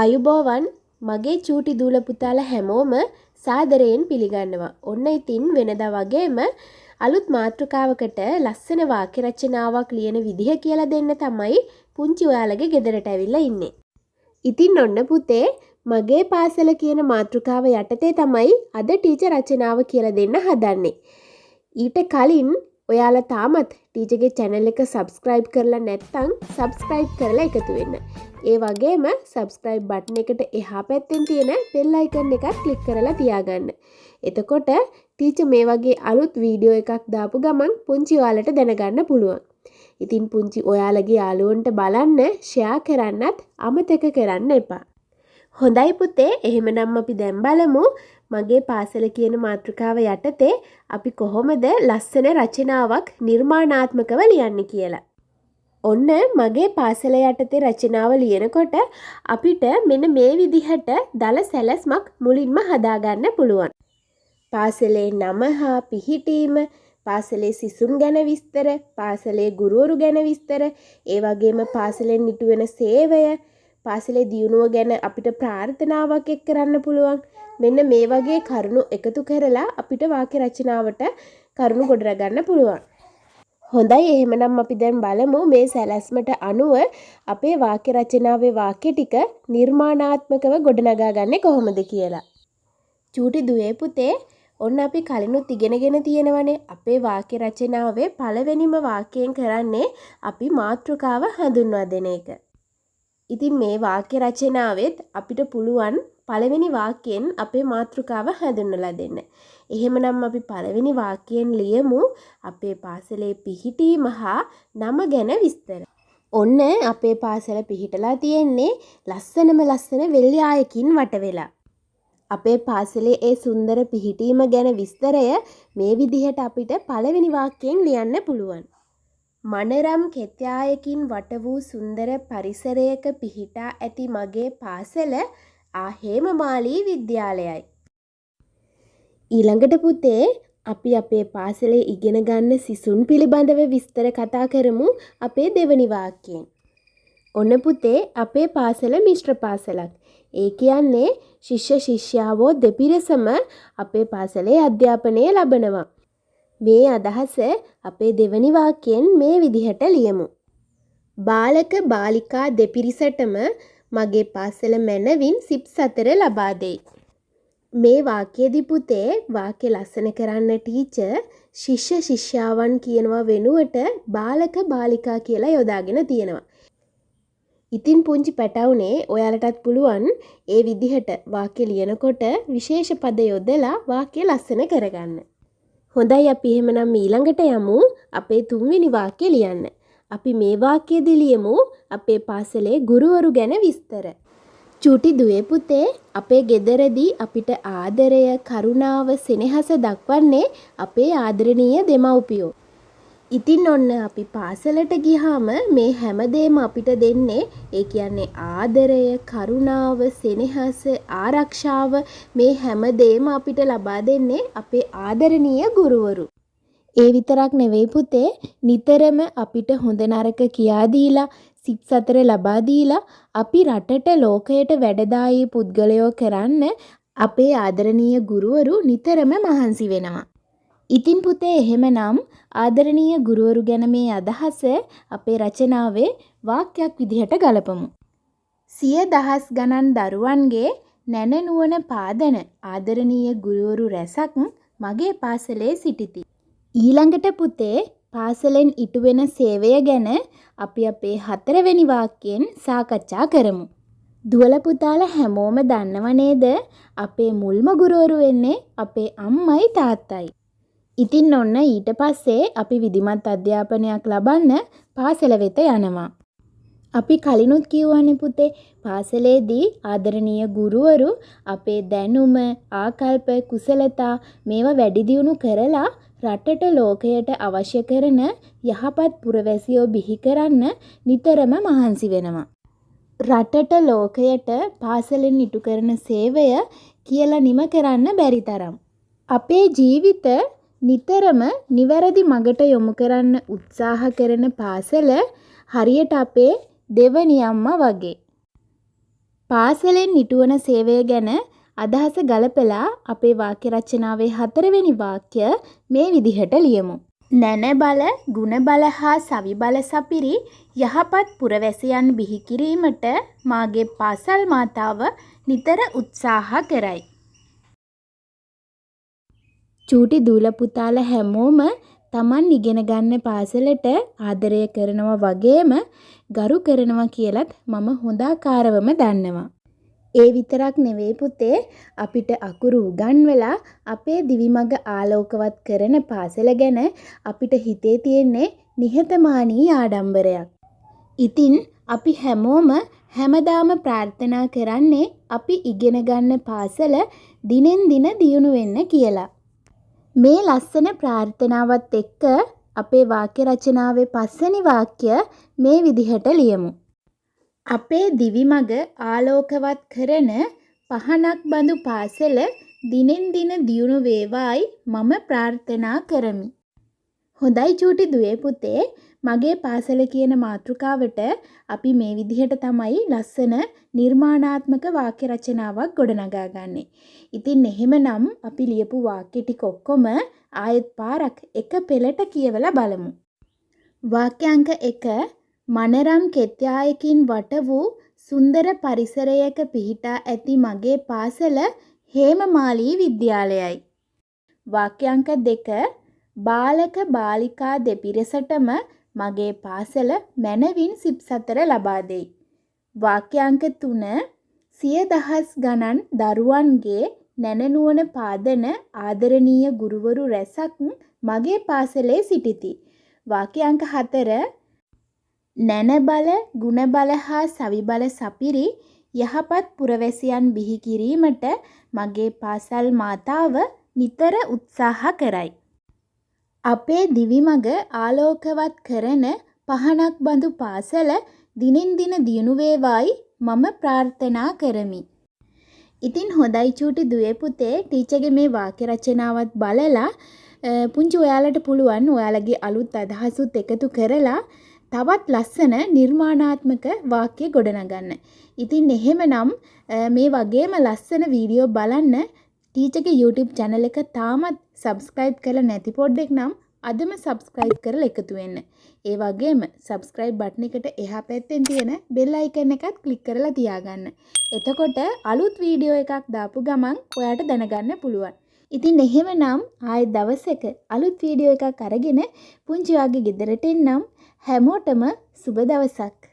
ආයුබෝවන් මගේ චූටි දූල පුතාලා හැමෝම සාදරයෙන් පිළිගන්නවා. ඔන්න ඉතින් වෙනදා වගේම අලුත් මාතෘකාවකට ලස්සන වාක්‍ය රචනාවක් ලියන විදිහ කියලා දෙන්න තමයි පුංචි ඔයාලගේ ගෙදරට ඇවිල්ලා ඉන්නේ. ඉතින් ඔන්න පුතේ මගේ පාසල කියන මාතෘකාව යටතේ තමයි අද ටීචර් රචනාව කියලා දෙන්න හදන්නේ. ඊට කලින් ඔයාලා තාමත් ටීචර්ගේ channel එක subscribe කරලා නැත්නම් subscribe කරලා එකතු වෙන්න. ඒ වගේම subscribe button එකට එහා පැත්තෙන් තියෙන bell icon එකත් click කරලා තියාගන්න. එතකොට ටීචර් මේ වගේ අලුත් වීඩියෝ එකක් දාපු ගමන් පුංචි ඔයාලට දැනගන්න පුළුවන්. ඉතින් පුංචි ඔයාලගේ යාළුවන්ට බලන්න share කරන්නත් අමතක කරන්න එපා. හොඳයි පුතේ එහෙමනම් අපි දැන් බලමු මගේ පාසල කියන මාතෘකාව යටතේ අපි කොහොමද ලස්සන රචනාවක් නිර්මාණාත්මකව ලියන්නේ කියලා. ඔන්න මගේ පාසල යටතේ රචනාව ලියනකොට අපිට මෙන්න මේ විදිහට දල සැලැස්මක් මුලින්ම හදාගන්න පුළුවන්. පාසලේ නම හා පිහිටීම, පාසලේ සිසුන් ගැන විස්තර, පාසලේ ගුරුවරු ගැන විස්තර, ඒ වගේම පාසලෙන් ඉටු වෙන සේවය, පාසලේ දියුණුව ගැන අපිට ප්‍රාර්ථනාවක් එක් කරන්න පුළුවන්. මෙන්න මේ වගේ කරුණු එකතු කරලා අපිට වාක්‍ය රචනාවට කරුණු ගොඩනගන්න පුළුවන්. හොඳයි එහෙමනම් අපි දැන් බලමු මේ සැලැස්මට අනුව අපේ වාක්‍ය රචනාවේ වාක්‍ය ටික නිර්මාණාත්මකව ගොඩනගා ගන්නේ කොහොමද කියලා. චූටි දුවේ පුතේ ඔන්න අපි කලිනුත් ඉගෙනගෙන තියෙනවනේ අපේ වාක්‍ය රචනාවේ පළවෙනිම වාක්‍යයෙන් කරන්නේ අපි මාතෘකාව හඳුන්වා දෙන එක. ඉතින් මේ වාක්‍ය රචනාවෙත් අපිට පුළුවන් පළවෙනි වාක්‍යයෙන් අපේ මාතෘකාව හඳුන්වලා දෙන්න. එහෙමනම් අපි පළවෙනි වාක්‍යයෙන් ලියමු අපේ පාසලේ පිහිටීම හා නම ගැන විස්තර. ඔන්න අපේ පාසල පිහිටලා තියෙන්නේ ලස්සන වෙල්යායකින් වට වෙලා. අපේ පාසලේ ඒ සුන්දර පිහිටීම ගැන විස්තරය මේ විදිහට අපිට පළවෙනි වාක්‍යයෙන් ලියන්න පුළුවන්. මනරම් කෙත්යායකින් වට වූ සුන්දර පරිසරයක පිහිටා ඇති මගේ පාසල හේමමාලී විද්‍යාලයයි. ඊළඟට පුතේ අපි අපේ පාසලේ ඉගෙන ගන්න සිසුන් පිළිබඳව විස්තර කතා කරමු අපේ දෙවනි වාක්‍යයෙන්. ඔන්න පුතේ අපේ පාසල මිශ්‍ර පාසලක්. ඒ කියන්නේ ශිෂ්‍ය ශිෂ්‍යාවෝ දෙපිරිසම අපේ පාසලේ අධ්‍යාපනය ලබනවා. මේ අදහස අපේ දෙවනි වාක්‍යයෙන් මේ විදිහට ලියමු. බාලක බාලිකා දෙපිරිසටම මගේ පාසල මැනවින් සිප් සතර ලබා දෙයි. මේ වාක්‍යයේදී පුතේ වාක්‍ය ලස්සන කරන්න ටීචර් ශිෂ්‍ය ශිෂ්‍යාවන් කියනවා වෙනුවට බාලක බාලිකා කියලා යොදාගෙන තියෙනවා. ඉතින් පුංචි පැටවුනේ ඔයාලටත් පුළුවන් ඒ විදිහට වාක්‍ය ලියනකොට විශේෂ පද යොදලා වාක්‍ය ලස්සන කරගන්න. හොඳයි අපි එහෙමනම් ඊළඟට යමු අපේ තුන්වෙනි වාක්‍ය ලියන්න. අපි මේ වාක්‍යයේදී ලියමු අපේ පාසලේ ගුරුවරු ගැන විස්තර. චූටි දුවේ පුතේ අපේ ගෙදරදී අපිට ආදරය, කරුණාව, සෙනෙහස දක්වන්නේ අපේ ආදරණීය දෙමව්පියෝ. ඉතින් ඔන්න අපි පාසලට ගියාම මේ හැමදේම අපිට දෙන්නේ ඒ කියන්නේ ආදරය, කරුණාව, සෙනෙහස, ආරක්ෂාව මේ හැමදේම අපිට ලබා දෙන්නේ අපේ ආදරණීය ගුරුවරු. ඒ විතරක් නෙවෙයි පුතේ නිතරම අපිට හොඳ නරක කියා දීලා සිප් සතර ලබා දීලා අපි රටට ලෝකයට වැඩදායී පුද්ගලයෝ කරන්න අපේ ආදරණීය ගුරුවරු නිතරම මහන්සි වෙනවා. ඉතින් පුතේ එහෙමනම් ආදරණීය ගුරුවරු ගැන මේ අදහස අපේ රචනාවේ වාක්‍යයක් විදිහට ගලපමු. සිය දහස් ගණන් දරුවන්ගේ නැන නුවණ පාදන ආදරණීය ගුරුවරු රැසක් මගේ පාසලේ සිටිති. ඊළඟට පුතේ පාසලෙන් ඉටු වෙන සේවය ගැන අපි අපේ හතරවෙනි වාක්‍යයෙන් සාකච්ඡා කරමු. දුවල පුතාලා හැමෝම දන්නව නේද අපේ මුල්ම ගුරුවරු වෙන්නේ අපේ අම්මයි තාත්තයි. ඉතින් ඔන්න ඊට පස්සේ අපි විධිමත් අධ්‍යාපනයක් ලබන්න පාසල වෙත යනවා. අපි කලිනුත් කියවනේ පුතේ පාසලේදී ආදරණීය ගුරුවරු අපේ දැනුම, ආකල්ප, කුසලතා මේවා වැඩි දියුණු කරලා රටට ලෝකයට අවශ්‍ය කරන යහපත් පුරවැසියෝ බිහි කරන්න නිතරම මහන්සි වෙනවා. රටට ලෝකයට පාසලෙන් ඉටු කරන සේවය කියලා නිම කරන්න බැරි තරම්. අපේ ජීවිත නිතරම නිවැරදි මගට යොමු කරන්න උත්සාහ කරන පාසල හරියට අපේ දෙවනි අම්මා වගේ. පාසලෙන් නිටුවන සේවය ගැන අදහස ගලපලා අපේ වාක්‍ය රචනාවේ 4 වෙනි වාක්‍ය මේ විදිහට ලියමු. නැන බල, ගුණ බල හා සවි බල සපිරි යහපත් පුරවැසියන් බිහි කිරීමට මාගේ පාසල් මාතාව නිතර උත්සාහ කරයි. චූටි දූල පුතාලා හැමෝම Taman ඉගෙන ගන්න පාසලට ආදරය කරනවා වගේම ගරු කරනවා කියලත් මම හොඳාකාරවම දන්නවා. ඒ විතරක් නෙවෙයි පුතේ, අපිට අකුරු උගන්වලා අපේ දිවිමඟ ආලෝකවත් කරන පාසල ගැන අපිට හිතේ තියෙන්නේ නිහතමානී ආඩම්බරයක්. ඉතින් අපි හැමෝම හැමදාම ප්‍රාර්ථනා කරන්නේ අපි ඉගෙන ගන්න පාසල දිනෙන් දින දියුණු වෙන්න කියලා. මේ ලස්සන ප්‍රාර්ථනාවත් එක්ක අපේ වාක්‍ය රචනාවේ 5 වෙනි වාක්‍ය මේ විදිහට ලියමු. අපේ දිවිමඟ ආලෝකවත් කරන පහනක් බඳු පාසල දිනෙන් දින දියුණු වේවායි මම ප්‍රාර්ථනා කරමි. හොඳයි චූටි දුවේ පුතේ, මගේ පාසල කියන මාතෘකාවට අපි මේ විදිහට තමයි ලස්සන නිර්මාණාත්මක වාක්‍ය රචනාවක් ගොඩනගා ගන්නෙ. ඉතින් එහෙමනම් අපි ලියපු වාක්‍ය ටික ඔක්කොම ආයෙත් පාරක් එක පෙළට කියවලා බලමු. වාක්‍යාංක 1. මනරම් කෙත්යායකින් වට වූ සුන්දර පරිසරයක පිහිටා ඇති මගේ පාසල හේමමාලී විද්‍යාලයයි. වාක්‍යාංක 2. බාලක බාලිකා දෙපිරිසටම මගේ පාසල මැනවින් සිප් සතර ලබා දෙයි. වාක්‍යාංක 3. සිය දහස් ගණන් දරුවන්ගේ නැනනුවන පාදන ආදරණීය ගුරුවරු රැසක් මගේ පාසලේ සිටිති. වාක්‍යාංක 4. නැන බල, ගුණ බල හා සවි බල සපිරි යහපත් පුරවැසියන් බිහි කිරීමට මගේ පාසල් මාතාව නිතර උත්සාහ කරයි. අපේ දිවිමඟ ආලෝකවත් කරන පහනක් බඳු පාසල දිනෙන් දින දියුණු වේවායි මම ප්‍රාර්ථනා කරමි. ඉතින් හොඳයි චූටි දුවේ පුතේ, ටීචර්ගේ මේ වාක්‍ය රචනාවත් බලලා පුංචි ඔයාලට පුළුවන් ඔයාලගේ අලුත් අදහසුත් එකතු කරලා තවත් ලස්සන නිර්මාණාත්මක වාක්‍ය ගොඩනගන්න. ඉතින් එහෙමනම් මේ වගේම ලස්සන වීඩියෝ බලන්න ටීචර්ගේ YouTube channel එක තාමත් subscribe කරලා නැති පොඩ්ඩෙක් නම් අදම subscribe කරලා එකතු වෙන්න. ඒ වගේම subscribe button එකට එහා පැත්තෙන් තියෙන bell icon එකත් click කරලා තියාගන්න. එතකොට අලුත් වීඩියෝ එකක් දාපු ගමන් ඔයාට දැනගන්න පුළුවන්. ඉතින් එහෙමනම් ආයෙ දවසක අලුත් වීඩියෝ එකක් අරගෙන පුංචි වාගේ ගෙදරට එන්නම්. හැමෝටම සුබ දවසක්.